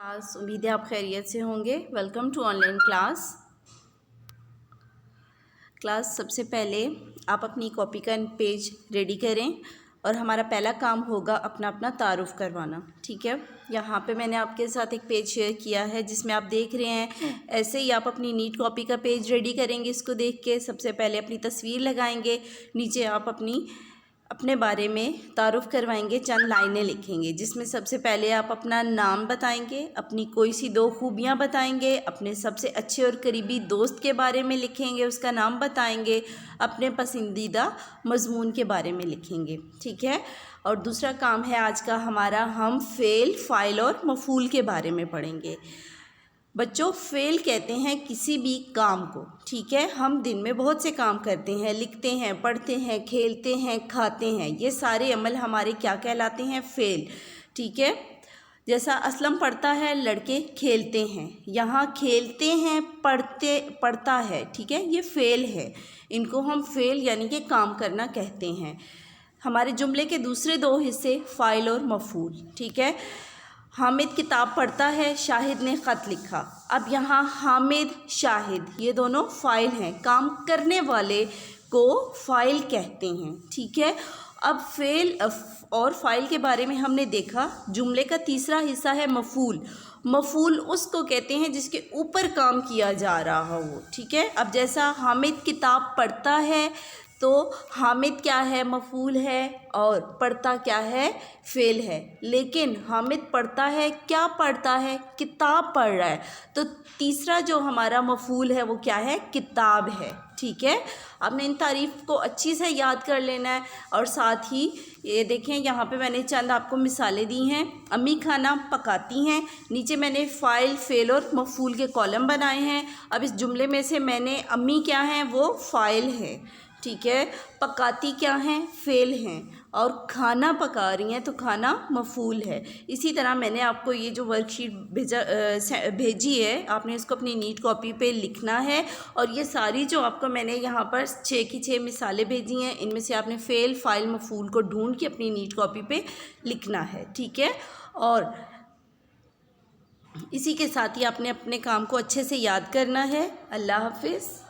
Class, उम्मीद है आप खैरियत से होंगे। Welcome to online class. सबसे पहले आप अपनी कॉपी का पेज रेडी करें और हमारा पहला काम होगा अपना तारुफ़ करवाना। ठीक है, यहाँ पे मैंने आपके साथ एक पेज शेयर किया है जिसमें आप देख रहे हैं। ऐसे ही आप अपनी नीट कॉपी का पेज रेडी करेंगे। इसको देख के सबसे पहले अपनी तस्वीर लगाएंगे, नीचे आप अपने बारे में तारुफ़ करवाएंगे, चंद लाइनें लिखेंगे जिसमें सबसे पहले आप अपना नाम बताएंगे, अपनी कोई सी दो खूबियाँ बताएंगे, अपने सबसे अच्छे और करीबी दोस्त के बारे में लिखेंगे, उसका नाम बताएंगे, अपने पसंदीदा मज़मून के बारे में लिखेंगे। ठीक है, और दूसरा काम है आज का हमारा, हम फ़ेल, फ़ाइल और मफ़ूल के बारे में पढ़ेंगे। बच्चों, फ़ेल कहते हैं किसी भी काम को। ठीक है, हम दिन में बहुत से काम करते हैं, लिखते हैं, पढ़ते हैं, खेलते हैं, खाते हैं। ये सारे अमल हमारे क्या कहलाते हैं? फ़ेल। ठीक है, जैसा असलम पढ़ता है, लड़के खेलते हैं, यहाँ खेलते हैं, पढ़ता है। ठीक है, ये फ़ेल है। इनको हम फ़ेल यानी कि काम करना कहते हैं। हमारे जुमले के दूसरे दो हिस्से फ़ाइल और मफ़ूल। ठीक है, हामिद किताब पढ़ता है, शाहिद ने ख़त लिखा। अब यहाँ हामिद, शाहिद ये दोनों फ़ाइल हैं, काम करने वाले को फ़ाइल कहते हैं। ठीक है, अब फ़ेल और फ़ाइल के बारे में हमने देखा। जुमले का तीसरा हिस्सा है मफ़ूल। मफ़ूल उसको कहते हैं जिसके ऊपर काम किया जा रहा हो। ठीक है, अब जैसा हामिद किताब पढ़ता है तो हामिद क्या है? मफ़ूल है, और पढ़ता क्या है? फ़ेल है। लेकिन हामिद पढ़ता है, क्या पढ़ता है? किताब पढ़ रहा है। तो तीसरा जो हमारा मफ़ूल है वो क्या है? किताब है। ठीक है, आपने इन तारीफ़ को अच्छी से याद कर लेना है। और साथ ही ये देखें, यहाँ पे मैंने चंद आपको मिसालें दी हैं। अम्मी खाना पकाती हैं, नीचे मैंने फ़ाइल, फ़ेल और मफ़ूल के कॉलम बनाए हैं। अब इस जुमले में से मैंने अम्मी क्या हैं? वो फ़ाइल है। ठीक है, पकाती क्या हैं? फ़ेल हैं, और खाना पका रही हैं तो खाना मफ़ूल है। इसी तरह मैंने आपको ये जो वर्कशीट भेजी है, आपने इसको अपनी नीट कॉपी पे लिखना है। और ये सारी जो आपको मैंने यहाँ पर 6 की 6 मिसालें भेजी हैं, इनमें से आपने फ़ेल, फ़ाइल, मफ़ूल को ढूंढ के अपनी नीट कॉपी पे लिखना है। ठीक है, और इसी के साथ ही आपने अपने काम को अच्छे से याद करना है। अल्लाह हाफ़िज़।